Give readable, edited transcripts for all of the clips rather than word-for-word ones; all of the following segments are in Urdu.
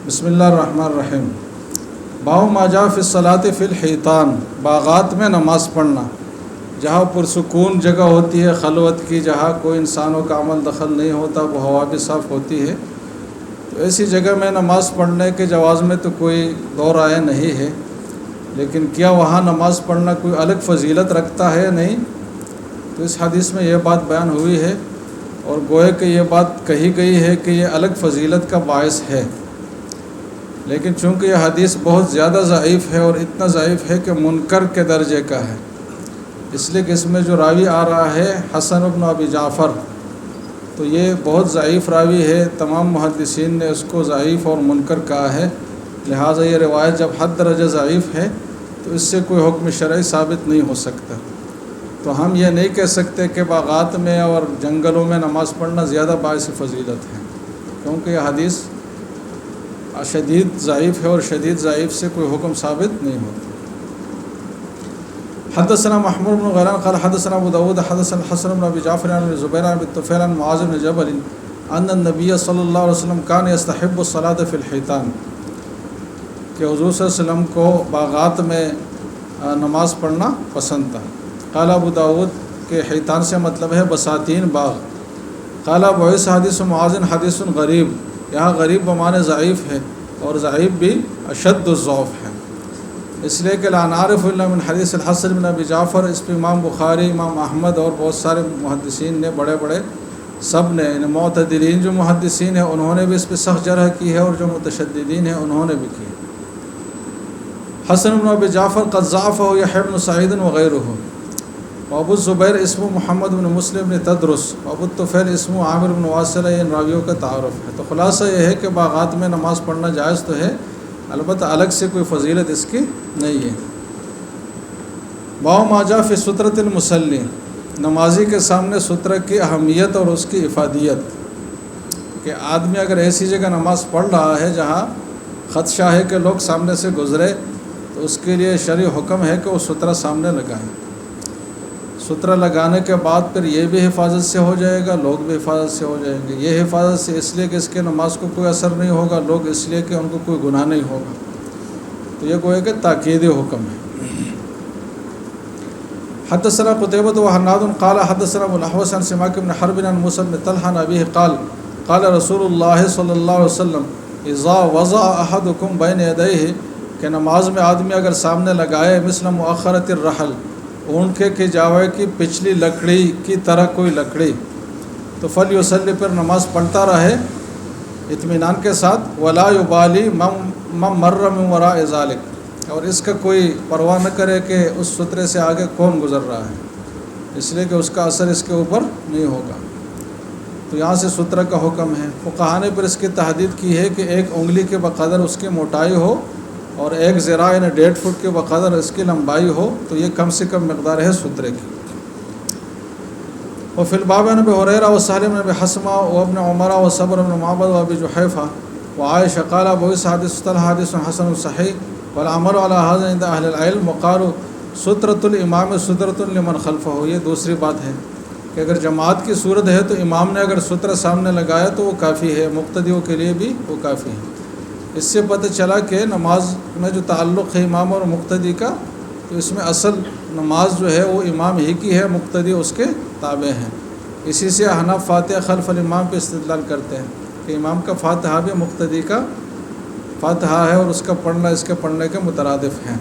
بسم اللہ الرحمن الرحیم۔ باب ما جاء فی الصلاۃ فی الحیطان، باغات میں نماز پڑھنا، جہاں پرسکون جگہ ہوتی ہے، خلوت کی، جہاں کوئی انسانوں کا عمل دخل نہیں ہوتا، وہ ہوا بھی صاف ہوتی ہے، تو ایسی جگہ میں نماز پڑھنے کے جواز میں تو کوئی دو رائے نہیں ہے، لیکن کیا وہاں نماز پڑھنا کوئی الگ فضیلت رکھتا ہے؟ نہیں۔ تو اس حدیث میں یہ بات بیان ہوئی ہے اور گوئے کہ یہ بات کہی گئی ہے کہ یہ الگ فضیلت کا باعث ہے، لیکن چونکہ یہ حدیث بہت زیادہ ضعیف ہے اور اتنا ضعیف ہے کہ منکر کے درجے کا ہے، اس لیے کہ اس میں جو راوی آ رہا ہے حسن بن ابی جعفر، تو یہ بہت ضعیف راوی ہے، تمام محدثین نے اس کو ضعیف اور منکر کہا ہے، لہٰذا یہ روایت جب حد درجہ ضعیف ہے تو اس سے کوئی حکم شرعی ثابت نہیں ہو سکتا۔ تو ہم یہ نہیں کہہ سکتے کہ باغات میں اور جنگلوں میں نماز پڑھنا زیادہ باعث فضیلت ہے، کیونکہ یہ حدیث شدید ضعیف ہے اور شدید ضعیف سے کوئی حکم ثابت نہیں ہوتا۔ حدثنا محمود بن غیلان قال حدثنا ابو داود حدثنا الحسن بن ابي جعفر عن زبير بن طفيل عن معاذ بن جبل ان النبي صلی اللہ علیہ وسلم كان يستحب الصلاة في الحيطان، کہ حضور صلی اللہ علیہ وسلم کو باغات میں نماز پڑھنا پسند تھا۔ قال ابو داود کہ حیطان سے مطلب ہے بساتین، باغ۔ قال بعث حدیث معاذ حدیث غریب، یہاں غریب بمعنی ضعیف ہے، اور ضعیف بھی اشد الضعف ہے، اس لیے کہ لا نعرف الا من حدیث الحسن بن ابی جعفر، اس پہ امام بخاری، امام احمد اور بہت سارے محدثین نے، بڑے بڑے سب نے، معتدلین جو محدثین ہیں انہوں نے بھی اس پہ سخت جرح کی ہے، اور جو متشددین ہیں انہوں نے بھی کی۔ حسن بن ابی جعفر قد ضعفہ یحیی بن سعید وغیرہ، ابو الزبیر اسمه محمد بن مسلم بن تدرس، ابو الطفیل اسمه عامر بن واصلہ، ان راویوں کا تعارف ہے۔ تو خلاصہ یہ ہے کہ باغات میں نماز پڑھنا جائز تو ہے، البتہ الگ سے کوئی فضیلت اس کی نہیں ہے۔ باب ما جاء فی سترۃ المصلی، نمازی کے سامنے سترہ کی اہمیت اور اس کی افادیت، کہ آدمی اگر ایسی جگہ نماز پڑھ رہا ہے جہاں خدشہ ہے کہ لوگ سامنے سے گزرے، تو اس کے لیے شرعی حکم ہے کہ وہ سترہ سامنے لگائیں۔ سترہ لگانے کے بعد پھر یہ بھی حفاظت سے ہو جائے گا، لوگ بھی حفاظت سے ہو جائیں گے۔ یہ حفاظت سے اس لیے کہ اس کے نماز کو کوئی اثر نہیں ہوگا، لوگ اس لیے کہ ان کو کوئی گناہ نہیں ہوگا، تو یہ کوئی کہ تاکیدی حکم ہے۔ حدثنا قتيبة وحناد قال حدثنا ابو الاحوص عن سماك بن حرب عن موسى بن طلحة عن أبيه قال قال رسول الله صلی اللہ علیہ وسلم اذا وضع احدكم بين يديه، کہ نماز میں آدمی اگر سامنے لگائے مثل مؤخرۃ الرحل، اونٹ کے جاوے کی پچھلی لکڑی کی طرح کوئی لکڑی، تو فلیصلی، پھر نماز پڑھتا رہے اطمینان کے ساتھ، ولا یبالی من مر من وراء ذلک، اور اس کا کوئی پرواہ نہ کرے کہ اس سترے سے آگے کون گزر رہا ہے، اس لیے کہ اس کا اثر اس کے اوپر نہیں ہوگا۔ تو یہاں سے سترہ کا حکم ہے۔ فقہا نے پھر اس کی تحدید کی ہے کہ ایک انگلی کے بقدر اس کی موٹائی ہو اور ایک ذراع یعنی 1.5 فٹ کے بقدر اس کی لمبائی ہو، تو یہ کم سے کم مقدار ہے سترے کی۔ وفی الباب عن ابی ہریرہ وسہل بن ابی حثمہ وابن عمر وصبر بن معبد وابی جحیفہ وعائشہ قال بعث حدیث طلحہ حدیث حسن صحیح والعمل علی ھذا عند اہل العلم، وقالوا سترۃ الامام سترۃ لمن خلفہ۔ یہ دوسری بات ہے کہ اگر جماعت کی صورت ہے تو امام نے اگر سترہ سامنے لگایا تو وہ کافی ہے، مقتدیوں کے لیے بھی وہ کافی ہے۔ اس سے پتہ چلا کہ نماز میں جو تعلق ہے امام اور مقتدی کا، تو اس میں اصل نماز جو ہے وہ امام ہی کی ہے، مقتدی اس کے تابع ہیں۔ اسی سے احناف فاتحہ خلف الامام پہ استدلال کرتے ہیں کہ امام کا فاتحہ بھی مقتدی کا فاتحہ ہے، اور اس کا پڑھنا اس کے پڑھنے کے مترادف ہیں۔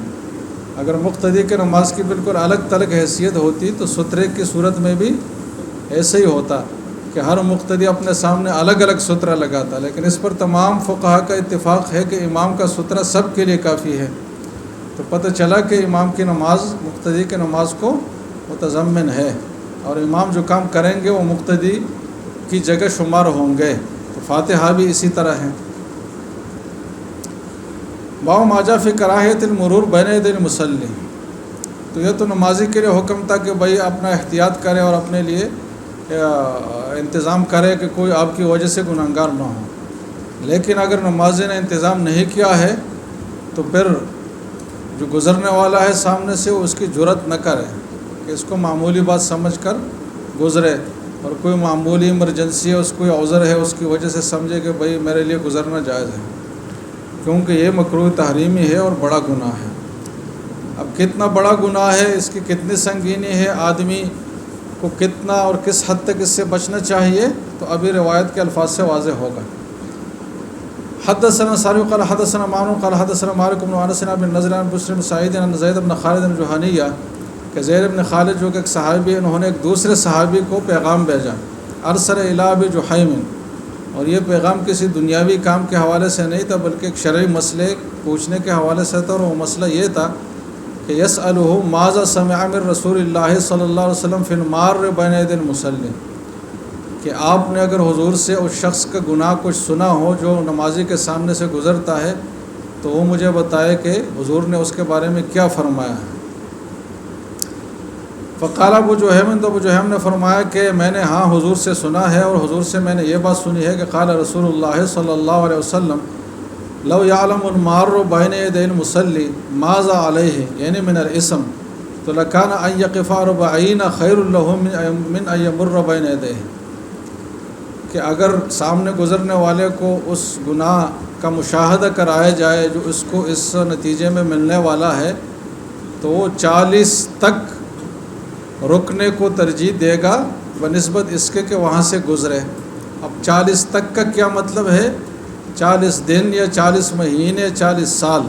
اگر مقتدی کے نماز کی بالکل الگ تلگ حیثیت ہوتی تو سترے کی صورت میں بھی ایسے ہی ہوتا کہ ہر مقتدی اپنے سامنے الگ الگ سترہ لگاتا، لیکن اس پر تمام فقہا کا اتفاق ہے کہ امام کا سترہ سب کے لیے کافی ہے۔ تو پتہ چلا کہ امام کی نماز مقتدی کی نماز کو متضمن ہے، اور امام جو کام کریں گے وہ مقتدی کی جگہ شمار ہوں گے، تو فاتحہ بھی اسی طرح ہے۔ باب ما جاء فی کراہیۃ المرور بین یدی المصلی، تو یہ تو نمازی کے لیے حکم تھا کہ بھائی اپنا احتیاط کرے اور اپنے لیے انتظام کرے کہ کوئی آپ کی وجہ سے گنہگار نہ ہو، لیکن اگر نمازی نے انتظام نہیں کیا ہے تو پھر جو گزرنے والا ہے سامنے سے وہ اس کی جرات نہ کرے کہ اس کو معمولی بات سمجھ کر گزرے، اور کوئی معمولی ایمرجنسی ہے، اس کوئی عذر ہے، اس کی وجہ سے سمجھے کہ بھائی میرے لیے گزرنا جائز ہے، کیونکہ یہ مکروہ تحریمی ہے اور بڑا گناہ ہے۔ اب کتنا بڑا گناہ ہے، اس کی کتنی سنگینی ہے، آدمی کو کتنا اور کس حد تک اس سے بچنا چاہیے، تو ابھی روایت کے الفاظ سے واضح ہوگا۔ حدثنا ساری قال حدثنا معن قال حدثنا مالک بن انس بن نضر بن بشر بن سعید بن زید بن خالد الجہنیہ کہ زید بن خالد جو کہ ایک صحابی، انہوں نے ایک دوسرے صحابی کو پیغام بھیجا، ارسل الی ابی جحیم، اور یہ پیغام کسی دنیاوی کام کے حوالے سے نہیں تھا بلکہ ایک شرعی مسئلے پوچھنے کے حوالے سے تھا، اور وہ مسئلہ یہ تھا کہ یسألہ ماذا سمع من رسول اللہ صلی اللہ علیہ وسلم فی المار بین یدی المصلی، کہ آپ نے اگر حضور سے اس شخص کا گناہ کچھ سنا ہو جو نمازی کے سامنے سے گزرتا ہے تو وہ مجھے بتائے کہ حضور نے اس کے بارے میں کیا فرمایا ہے۔ فقال ابو جہیم، تو ابو جہیم نے فرمایا کہ میں نے ہاں حضور سے سنا ہے، اور حضور سے میں نے یہ بات سنی ہے کہ قال رسول اللہ صلی اللہ علیہ وسلم لو یعلم المار بین یدی المصلی ماذا علیہ یعنی من الاسم تو لکان ان یقف 40 خیر له من ان یمر بین یدیہ، کہ اگر سامنے گزرنے والے کو اس گناہ کا مشاہدہ کرایا جائے جو اس کو اس نتیجے میں ملنے والا ہے تو وہ 40 تک رکنے کو ترجیح دے گا بنسبت اس کے کہ وہاں سے گزرے۔ اب 40 تک کا کیا مطلب ہے؟ 40 دن یا 40 مہینے، 40 سال؟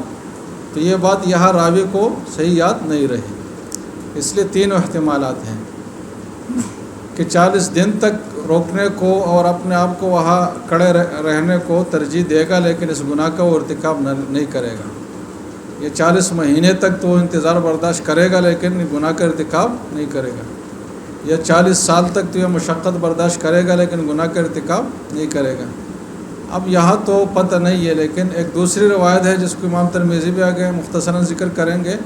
تو یہ بات یہاں راوی کو صحیح یاد نہیں رہی، اس لیے 3 احتمالات ہیں کہ 40 دن تک روکنے کو اور اپنے آپ کو وہاں کڑے رہنے کو ترجیح دے گا، لیکن اس گناہ کا وہ ارتکاب نہیں کرے گا۔ یہ 40 مہینے تک تو وہ انتظار برداشت کرے گا لیکن گناہ کا ارتکاب نہیں کرے گا، یا 40 سال تک تو یہ مشقت برداشت کرے گا لیکن گناہ کا ارتکاب نہیں کرے گا۔ اب یہاں تو پتہ نہیں ہے، لیکن ایک دوسری روایت ہے جس کو امام ترمذی بھی آگے مختصراً ذکر کریں گے،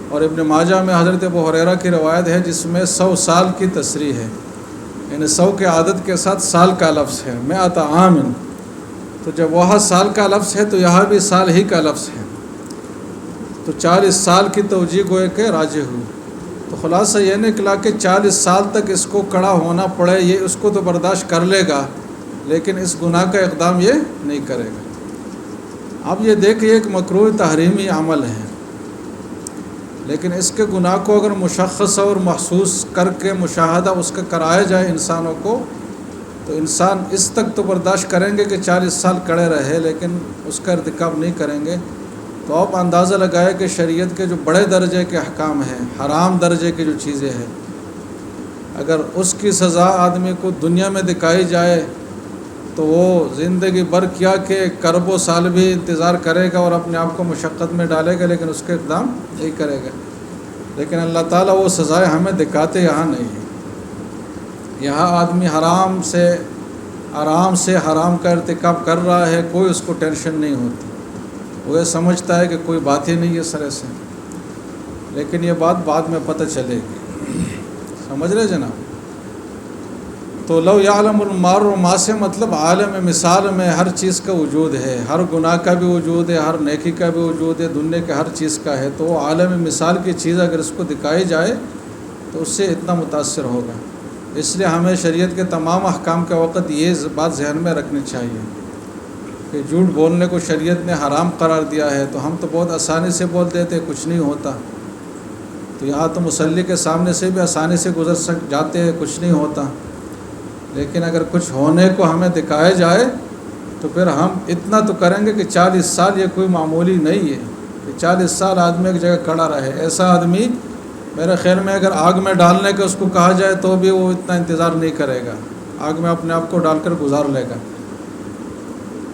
اور ابن ماجہ میں حضرت ابو ہریرہ کی روایت ہے جس میں 100 سال کی تصریح ہے، یعنی 100 کے عدد کے ساتھ سال کا لفظ ہے، 100 عام، تو جب وہاں سال کا لفظ ہے تو یہاں بھی سال ہی کا لفظ ہے، تو 40 سال کی توجیہ گوئے کہ راجح ہوئی۔ تو خلاصہ یہ نکلا کہ 40 سال تک اس کو کڑا ہونا پڑے، یہ اس کو تو برداشت کر لے گا لیکن اس گناہ کا اقدام یہ نہیں کرے گا۔ اب یہ دیکھیے ایک مکروہ تحریمی عمل ہے، لیکن اس کے گناہ کو اگر مشخص اور محسوس کر کے مشاہدہ اس کا کرایا جائے انسانوں کو تو انسان اس تک تو برداشت کریں گے کہ 40 سال کڑے رہے لیکن اس کا ارتکاب نہیں کریں گے۔ تو آپ اندازہ لگائے کہ شریعت کے جو بڑے درجے کے احکام ہیں، حرام درجے کی جو چیزیں ہیں، اگر اس کی سزا آدمی کو دنیا میں دکھائی جائے تو وہ زندگی بھر کیا کہ کرب و سال بھی انتظار کرے گا اور اپنے آپ کو مشقت میں ڈالے گا لیکن اس کے اقدام نہیں کرے گا۔ لیکن اللہ تعالیٰ وہ سزائیں ہمیں دکھاتے یہاں نہیں ہیں، یہاں آدمی آرام سے حرام کا ارتکاب کر رہا ہے، کوئی اس کو ٹینشن نہیں ہوتی، وہ یہ سمجھتا ہے کہ کوئی بات ہی نہیں ہے سرے سے، لیکن یہ بات بعد میں پتہ چلے گی، سمجھ رہے جناب؟ تو لو یعلم المار ما سے مطلب عالم مثال میں ہر چیز کا وجود ہے، ہر گناہ کا بھی وجود ہے، ہر نیکی کا بھی وجود ہے، دنیا کے ہر چیز کا ہے، تو وہ عالم مثال کی چیز اگر اس کو دکھائی جائے تو اس سے اتنا متاثر ہوگا۔ اس لیے ہمیں شریعت کے تمام احکام کے وقت یہ بات ذہن میں رکھنی چاہیے کہ جھوٹ بولنے کو شریعت نے حرام قرار دیا ہے تو ہم تو بہت آسانی سے بول دیتے کچھ نہیں ہوتا، تو یہاں تو مصلی کے سامنے سے بھی آسانی سے گزر جاتے ہیں کچھ نہیں ہوتا، لیکن اگر کچھ ہونے کو ہمیں دکھایا جائے تو پھر ہم اتنا تو کریں گے کہ 40 سال یہ کوئی معمولی نہیں ہے کہ 40 سال آدمی ایک جگہ کھڑا رہے۔ ایسا آدمی میرے خیال میں اگر آگ میں ڈالنے کا اس کو کہا جائے تو بھی وہ اتنا انتظار نہیں کرے گا، آگ میں اپنے آپ کو ڈال کر گزار لے گا۔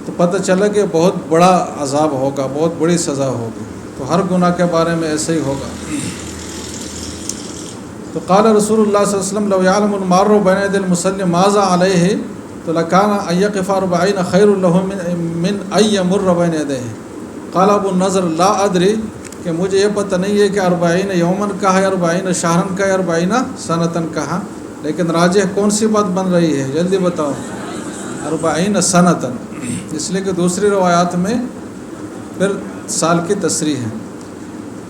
تو پتہ چلا کہ بہت بڑا عذاب ہوگا، بہت بڑی سزا ہوگی، تو ہر گناہ کے بارے میں ایسے ہی ہوگا۔ تو قال رسول اللہ صلی اللہ علیہ وسلم لو یعلم المار بین یدی المصلی ماذا علیہ تو لکان ان یقف 40 خیر له من ان یمر بین یدیہ۔ قال ابو النضر لا ادری، کہ مجھے یہ پتہ نہیں ہے کہ 40 یومن کہا ہے، 40 شہرن کا ہے، 40 سنتن کہا، لیکن راجح کون سی بات بن رہی ہے جلدی بتاؤ؟ 40 سنتن، اس لیے کہ دوسری روایات میں پھر سال کی تصریح ہے۔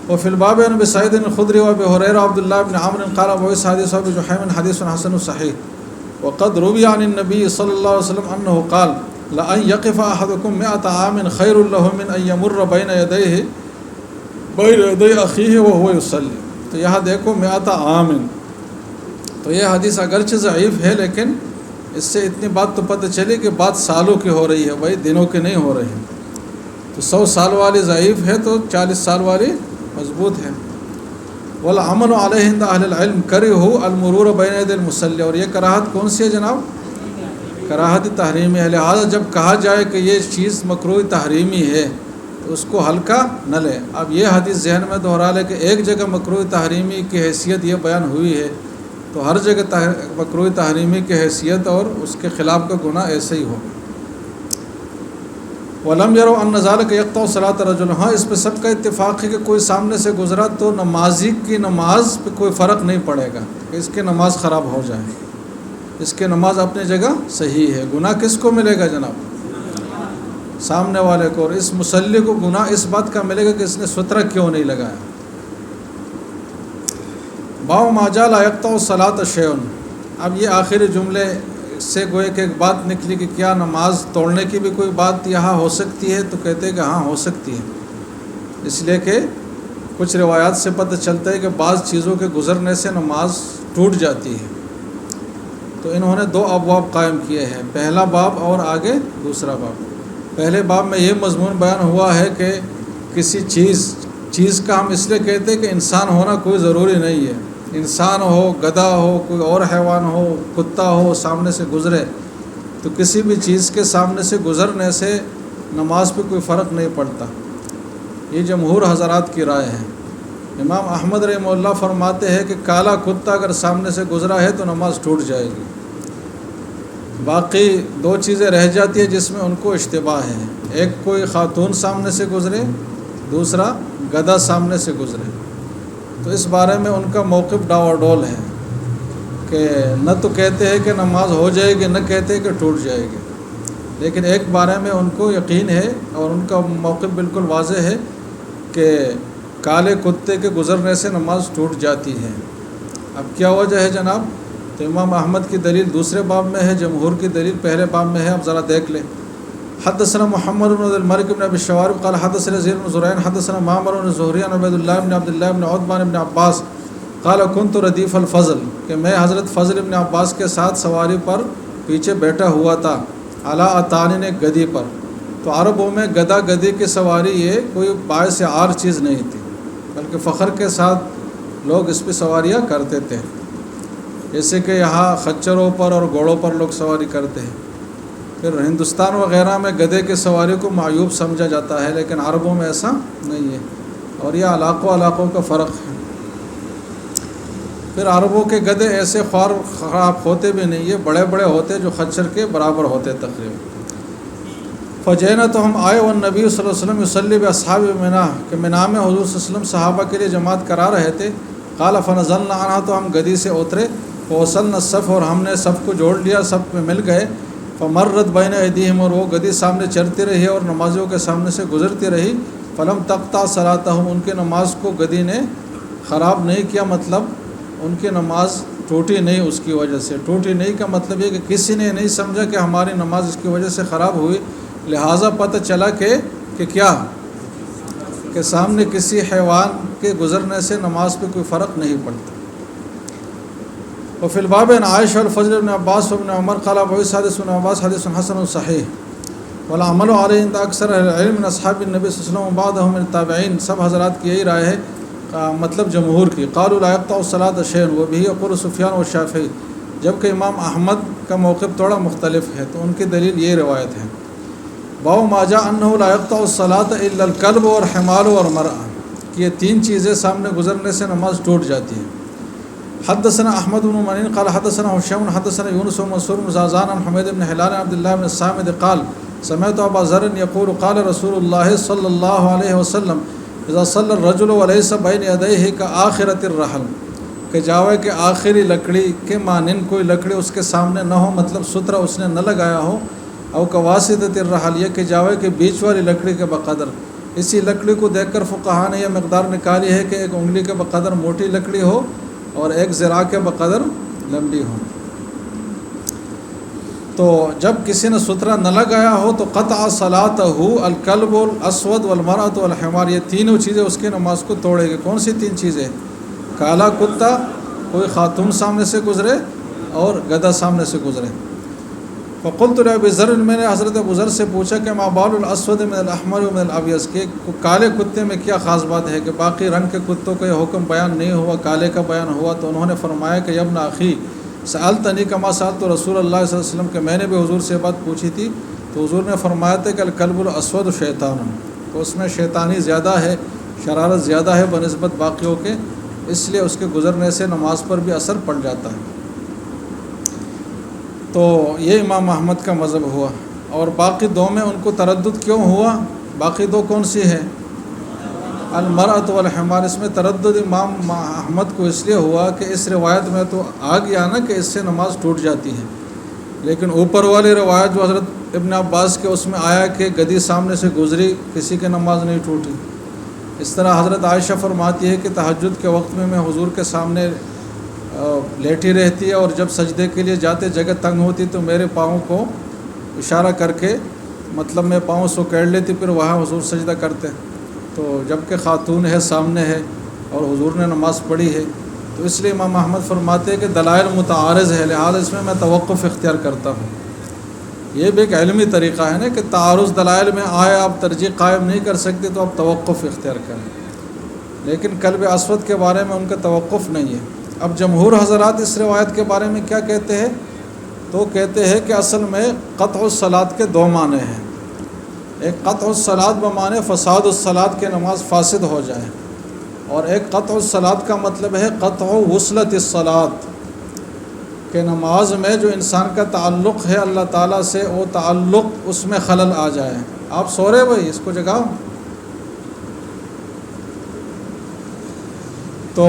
وفي الباب عن ابي سعيد الخدري وابي هريره وعبد الله بن عمرو قال ابو حديث جحيم حديث حسن صحيح وقد روي عن النبي صلى الله عليه وسلم انه قال لَأَن يَقِفَ أَحَدُكُم مِّئَةَ عَامٍ خَيْرٌ لَّهُ مِنْ أَن يَمُرَّ بَيْنَ يَدَيْ أَخِيهِ وَهُوَ يُصَلِّي۔ تو یہاں دیکھو مِئَةَ عَامٍ، تو یہ حدیث اگرچہ ضعیف ہے لیکن اس سے اتنی بات تو پتہ چلی کہ بات سالوں کی ہو رہی ہے، بھائی دنوں کی نہیں ہو رہی ہے۔ تو 100 سال والی ضعیف ہے تو 40 سال والی مضبوط ہے۔ والعمل علیہ عند اہل العلم کرہ المرور بین یدی المصلی، اور یہ کراہت کون سی ہے جناب؟ کراہت تحریمی ہے۔ لہٰذا جب کہا جائے کہ یہ چیز مکروہ تحریمی ہے تو اس کو ہلکا نہ لے۔ اب یہ حدیث ذہن میں دہرا لے کہ ایک جگہ مکروہ تحریمی کی حیثیت یہ بیان ہوئی ہے تو ہر جگہ مکروہ تحریمی کی حیثیت اور اس کے خلاف کا گناہ ایسے ہی ہو۔ وَلَمْ يَرَوْا أَنَّ ذَلِكَ يَقْطَعُ صَلَاةَ الرَّجُلِ، ہاں اس پہ سب کا اتفاق ہے کہ کوئی سامنے سے گزرا تو نمازی کی نماز پہ کوئی فرق نہیں پڑے گا کہ اس کی نماز خراب ہو جائے، اس کی نماز اپنی جگہ صحیح ہے۔ گناہ کس کو ملے گا جناب؟ سامنے والے کو، اور اس مصلی کو گناہ اس بات کا ملے گا کہ اس نے سترہ کیوں نہیں لگایا۔ باب ما جاء لا يقطع الصلاة شيء، اب یہ آخری جملے سے گوئے کہ ایک بات نکلی کہ کیا نماز توڑنے کی بھی کوئی بات یہاں ہو سکتی ہے؟ تو کہتے ہیں کہ ہاں ہو سکتی ہے، اس لیے کہ کچھ روایات سے پتہ چلتا ہے کہ بعض چیزوں کے گزرنے سے نماز ٹوٹ جاتی ہے۔ تو انہوں نے 2 ابواب قائم کیے ہیں، پہلا باب اور آگے دوسرا باب۔ پہلے باب میں یہ مضمون بیان ہوا ہے کہ کسی چیز کا ہم اس لیے کہتے ہیں کہ انسان ہونا کوئی ضروری نہیں ہے، انسان ہو، گدھا ہو، کوئی اور حیوان ہو، کتا ہو، سامنے سے گزرے تو کسی بھی چیز کے سامنے سے گزرنے سے نماز پہ کوئی فرق نہیں پڑتا۔ یہ جمہور حضرات کی رائے ہے۔ امام احمد رحمہ اللہ فرماتے ہیں کہ کالا کتا اگر سامنے سے گزرا ہے تو نماز ٹوٹ جائے گی۔ باقی 2 چیزیں رہ جاتی ہیں جس میں ان کو اشتباہ ہے، ایک کوئی خاتون سامنے سے گزرے، دوسرا گدھا سامنے سے گزرے۔ تو اس بارے میں ان کا موقف ڈاواڈول ہے کہ نہ تو کہتے ہیں کہ نماز ہو جائے گی، نہ کہتے ہیں کہ ٹوٹ جائے گی، لیکن ایک بارے میں ان کو یقین ہے اور ان کا موقف بالکل واضح ہے کہ کالے کتے کے گزرنے سے نماز ٹوٹ جاتی ہے۔ اب کیا وجہ ہے جناب؟ تو امام احمد کی دلیل دوسرے باب میں ہے، جمہور کی دلیل پہلے باب میں ہے، اب ذرا دیکھ لیں۔ حدثنا محمد بن عبد الملك بن ابي الشوارب قال حدثنا زيد بن زريع حدثنا معمر بن زهري عن عبد الله بن عبد الله بن عتبہ بن عباس قال كنت رديف الفضل، کہ میں حضرت فضل ابن عباس کے ساتھ سواری پر پیچھے بیٹھا ہوا تھا، علی اتان گدی پر۔ تو عربوں میں گدھا گدی کی سواری یہ کوئی باعث عار چیز نہیں تھی، بلکہ فخر کے ساتھ لوگ اس پہ سواریاں کرتے تھے، جیسے کہ یہاں خچروں پر اور گھوڑوں پر لوگ سواری کرتے ہیں۔ پھر ہندوستان وغیرہ میں گدھے کی سواری کو معیوب سمجھا جاتا ہے، لیکن عربوں میں ایسا نہیں ہے، اور یہ علاقوں کا فرق ہے۔ پھر عربوں کے گدھے ایسے خوار خراب ہوتے بھی نہیں، یہ بڑے بڑے ہوتے جو خچر کے برابر ہوتے تقریباً۔ فجینا، تو ہم آئے، والنبی صلی اللہ علیہ وسلم یصلی باصحاب منی، کہ منی میں حضور صلی اللہ علیہ وسلم صحابہ کے لیے جماعت کرا رہے تھے۔ قال فنزلنا عنہا، تو ہم گدی سے اترے، فوصلنا الصف، اور ہم نے صف کو جوڑ لیا، صف میں مل گئے۔ فمرت بین ایدیہم، اور وہ گدی سامنے چلتی رہی اور نمازیوں کے سامنے سے گزرتی رہی۔ فلم تقطع صلاتہم، ان کی نماز کو گدی نے خراب نہیں کیا، مطلب ان کی نماز ٹوٹی نہیں اس کی وجہ سے۔ ٹوٹی نہیں کا مطلب یہ کہ کسی نے نہیں سمجھا کہ ہماری نماز اس کی وجہ سے خراب ہوئی، لہٰذا پتہ چلا کہ کیا کہ سامنے کسی حیوان کے گزرنے سے نماز پہ کوئی فرق نہیں پڑتا۔ وفی الباب عن عائشہ الفضل بن عباس وابن عمر قال ابو عیسیٰ حدیث ابن عباس حدیث حسن صحیح والعمل علیہ عند اکثر اہل العلم من اصحاب النبی صلی اللہ علیہ وسلم وبعضهم من التابعین، سب حضرات کی یہی رائے ہے، مطلب جمہور کی۔ قالوا لا يقطع الصلاة شيء وبه يقول سفیان والشافعی، جبکہ امام احمد کا موقف تھوڑا مختلف ہے، تو ان کی دلیل یہ روایت ہے۔ باب ما جاء انه لا يقطع الصلاة الا الكلب والحمار والمرأة، کہ یہ 3 چیزیں سامنے گزرنے سے نماز ٹوٹ جاتی ہے۔ حدثنا احمد بن منین قال حدثنا هشام حدثنا يونس ومنصور بن زازان عن حمید بن هلال عبد الله بن الصامت قال سمعت ابا ذر يقول قال رسول الله صلی اللہ علیہ وسلم اذا صلى الرجل وليس بين يديه كآخرة الرحل، کہ جاوے کہ آخری لکڑی کے مانند کوئی لکڑی اس کے سامنے نہ ہو، مطلب سترہ اس نے نہ لگایا ہو، او كواسطة الرحل، یہ کہ جاوے کہ بیچ والی لکڑی کے بقدر۔ اسی لکڑی کو دیکھ کر فقہا نے یہ مقدار نکالی ہے کہ ایک انگلی کے بقدر موٹی لکڑی ہو اور ایک ذراع کے بقدر لمبی ہو۔ تو جب کسی نے سترہ نہ لگایا ہو تو قطع صلاتہ الکلب الاسود والمرأۃ والحمار، یہ تینوں چیزیں اس کی نماز کو توڑے گی۔ کون سی تین چیزیں؟ کالا کتا، کوئی خاتون سامنے سے گزرے، اور گدھا سامنے سے گزرے۔ فقلت لأبي ذر، میں نے حضرت ابو ذر سے پوچھا کہ ما بال الاسود من الاحمر ومن الابیض، کہ کالے کتے میں کیا خاص بات ہے کہ باقی رنگ کے کتوں کا یہ حکم بیان نہیں ہوا، کالے کا بیان ہوا؟ تو انہوں نے فرمایا کہ یا ابن اخی سألتنی کما سألت رسول اللہ صلی اللہ علیہ وسلم، کہ میں نے بھی حضور سے بات پوچھی تھی تو حضور نے فرمایا تھا کہ الکلب الاسود شیطان، تو اس میں شیطانی زیادہ ہے، شرارت زیادہ ہے بنسبت باقیوں کے، اس لیے اس کے گزرنے سے نماز پر بھی اثر پڑ جاتا ہے۔ تو یہ امام احمد کا مذہب ہوا۔ اور باقی دو میں ان کو تردد کیوں ہوا؟ باقی دو کون سی ہے؟ المرأۃ والحمار، اس میں تردد امام احمد کو اس لیے ہوا کہ اس روایت میں تو آ گیا نا کہ اس سے نماز ٹوٹ جاتی ہے، لیکن اوپر والی روایت جو حضرت ابن عباس کے اس میں آیا کہ گدھی سامنے سے گزری، کسی کی نماز نہیں ٹوٹی۔ اس طرح حضرت عائشہ فرماتی ہے کہ تہجد کے وقت میں حضور کے سامنے لیٹی رہتی ہے، اور جب سجدے کے لیے جاتے جگہ تنگ ہوتی تو میرے پاؤں کو اشارہ کر کے مطلب میں پاؤں سکیڑ لیتی، پھر وہاں حضور سجدہ کرتے۔ تو جب کہ خاتون ہے سامنے ہے اور حضور نے نماز پڑھی ہے، تو اس لیے امام احمد فرماتے ہیں کہ دلائل متعارض ہے، لہذا اس میں توقف اختیار کرتا ہوں۔ یہ بھی ایک علمی طریقہ ہے نا کہ تعارض دلائل میں آئے، آپ ترجیح قائم نہیں کر سکتے تو آپ توقف اختیار کریں، لیکن کلب اسود کے بارے میں ان کا توقف نہیں ہے۔ اب جمہور حضرات اس روایت کے بارے میں کیا کہتے ہیں؟ تو کہتے ہیں کہ اصل میں قطع الصلاۃ کے دو معنی ہیں۔ ایک قطع الصلاۃ بمعنی فساد الصلاۃ کے نماز فاسد ہو جائے، اور ایک قطع الصلاۃ کا مطلب ہے قطع وصلت الصلاۃ، کہ نماز میں جو انسان کا تعلق ہے اللہ تعالیٰ سے، وہ تعلق اس میں خلل آ جائے۔ آپ سو رہے بھائی، اس کو جگاؤ۔ تو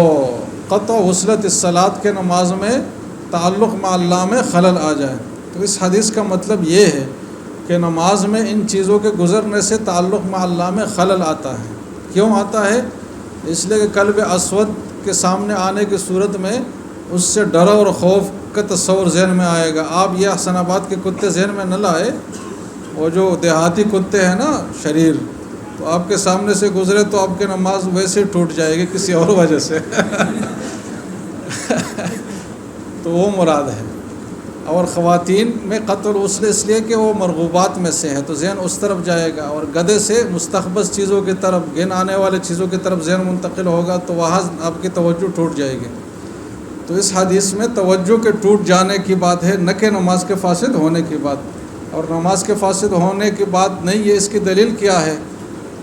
قطع وصلت الصلاۃ کے نماز میں تعلق مع اللہ میں خلل آ جائے، تو اس حدیث کا مطلب یہ ہے کہ نماز میں ان چیزوں کے گزرنے سے تعلق مع اللہ میں خلل آتا ہے۔ کیوں آتا ہے؟ اس لیے کہ کلب اسود کے سامنے آنے کی صورت میں اس سے ڈر اور خوف کا تصور ذہن میں آئے گا۔ آپ یہ حسن آباد کے کتے ذہن میں نہ لائے، وہ جو دیہاتی کتے ہیں نا شریر، تو آپ کے سامنے سے گزرے تو آپ کی نماز ویسے ہی ٹوٹ جائے گی کسی اور وجہ سے تو وہ مراد ہے۔ اور خواتین میں قطع الوصل اس لیے کہ وہ مرغوبات میں سے ہے، تو ذہن اس طرف جائے گا، اور گدھے سے مستقبس چیزوں کی طرف، گن آنے والے چیزوں کی طرف ذہن منتقل ہوگا، تو وہاں آپ کی توجہ ٹوٹ جائے گی۔ تو اس حدیث میں توجہ کے ٹوٹ جانے کی بات ہے، نہ کہ نماز کے فاسد ہونے کی بات۔ اور نماز کے فاسد ہونے کی بات نہیں ہے، اس کی دلیل کیا ہے؟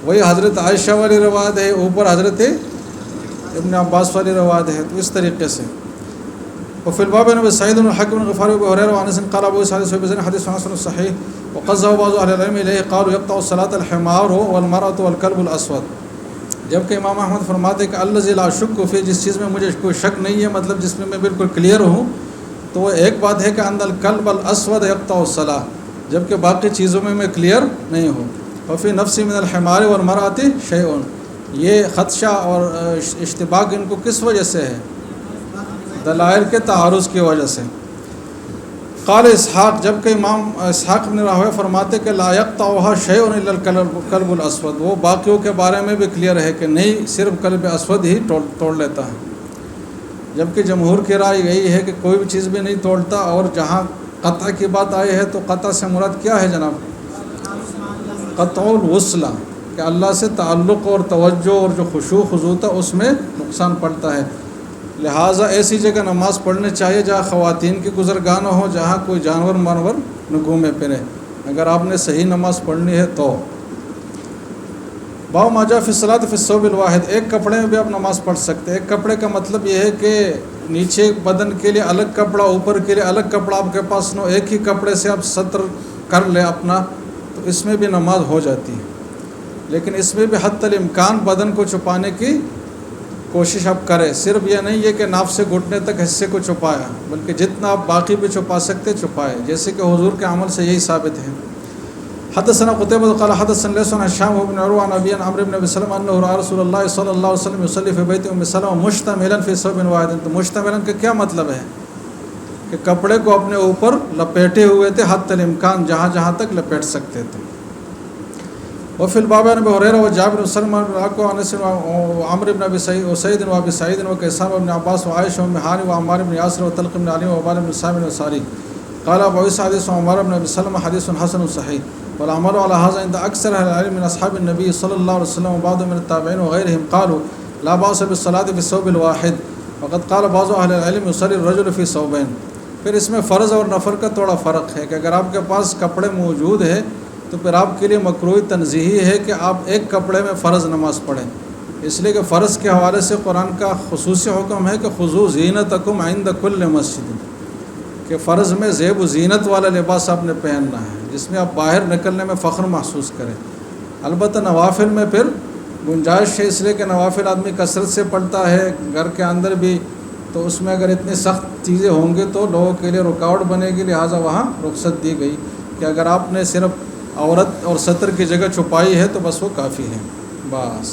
وہی حضرت عائشہ والی روایت ہے، اوپر حضرت ابن عباس والی روایت ہے۔ تو اس طریقے سے وفي الباب عن ابي سعيد الحكم الغفاري وابي هريره وعن انس قال ابو سعيد حديث حسن صحيح وقذف بعض اهل العلم اليه قالوا يقطع الصلاه الحمار والمراه والكلب الاسود، جبکہ امام احمد فرماتے کہ الذي لا شك فيه، جس چیز میں مجھے کوئی شک نہیں ہے، مطلب جس میں میں بالکل کلیئر ہوں، تو وہ ایک بات ہے کہ ان الكلب الاسود يقطع الصلاه، جبکہ باقی چیزوں میں کلیئر نہیں ہوں۔ وفي نفس من الحمار والمراه شيء، یہ خدشہ اور اشتباک ان کو کس وجہ سے ہے؟ دلائل کے تعارض کی وجہ سے۔ قال اسحاق، جبکہ امام اسحاق بن راہویہ فرماتے کہ لا یقطعها شیء الا الکلب الاسود، وہ باقیوں کے بارے میں بھی کلیئر ہے کہ نہیں، صرف کلب اسود ہی توڑ لیتا ہے، جبکہ جمہور کی رائے یہی ہے کہ کوئی بھی چیز بھی نہیں توڑتا۔ اور جہاں قطع کی بات آئی ہے تو قطع سے مراد کیا ہے جناب؟ قطع الوصلہ، کہ اللہ سے تعلق اور توجہ اور جو خشوع خضوع تھا اس میں نقصان پڑتا ہے۔ لہٰذا ایسی جگہ نماز پڑھنی چاہیے جہاں خواتین کی گزرگاہ نہ ہو، جہاں کوئی جانور نہ گھومے پھرے، اگر آپ نے صحیح نماز پڑھنی ہے تو۔ باب ما جاء فی الصلاۃ فی الثوب الواحد، ایک کپڑے میں بھی آپ نماز پڑھ سکتے ہیں۔ ایک کپڑے کا مطلب یہ ہے کہ نیچے بدن کے لیے الگ کپڑا، اوپر کے لیے الگ کپڑا آپ کے پاس نہ ہو، ایک ہی کپڑے سے آپ ستر کر لیں اپنا، تو اس میں بھی نماز ہو جاتی ہے۔ لیکن اس میں بھی حتی الامکان بدن کو چھپانے کی کوشش آپ کریں، صرف یہ نہیں ہے کہ ناف سے گھٹنے تک حصے کو چھپایا، بلکہ جتنا آپ باقی بھی چھپا سکتے چھپائے، جیسے کہ حضور کے عمل سے یہی ثابت ہے۔ حدثنا قتيبة قال حدثنا ليس عن هشام بن عروة عن أبي عمرو بن أبي سلمة أنه رأى رسول الله صلى الله عليه وسلم يصلي في بيت أم سلمة مشتملا في ثوب واحد۔ تو مشتملا کا کیا مطلب ہے؟ کہ کپڑے کو اپنے اوپر لپیٹے ہوئے تھے حتی الامکان، جہاں جہاں تک لپیٹ سکتے تھے۔ وفي الباب عن ابي هريره وجابر بن سلمة وعقبة وانس وعمرو بن ابي سعيد وابي سعيد وكيسان بن عباس وعائشه وام هاني وعمار بن ياسر وطلق بن علي وابان بن سامي وساري قال ابو عيسى حديث عمر بن ابي سلمة حديث حسن صحيح والعمل على هذا عند اكثر اهل العلم من اصحاب النبي صلى الله عليه وسلم وبعض من التابعين وغيرهم قالوا لا باس بالصلاه في الثوب الواحد وقد قال بعض اهل العلم يصلي الرجل في ثوبين۔ پھر اس میں فرض اور نفل کا تھوڑا فرق ہے کہ اگر آپ کے پاس کپڑے موجود ہیں تو پھر آپ کے لیے مکروہ تنزیہی ہے کہ آپ ایک کپڑے میں فرض نماز پڑھیں، اس لیے کہ فرض کے حوالے سے قرآن کا خصوصی حکم ہے کہ خذوا زینتکم عند کل مسجد، کہ فرض میں زیب و زینت والا لباس آپ نے پہننا ہے جس میں آپ باہر نکلنے میں فخر محسوس کریں۔ البتہ نوافل میں پھر گنجائش ہے، اس لیے کہ نوافل آدمی کثرت سے پڑھتا ہے گھر کے اندر بھی، تو اس میں اگر اتنی سخت چیزیں ہوں گے تو لوگوں کے لیے رکاوٹ بنے گی، لہٰذا وہاں رخصت دی گئی کہ اگر آپ نے صرف عورت اور ستر کی جگہ چھپائی ہے تو بس وہ کافی ہے بس۔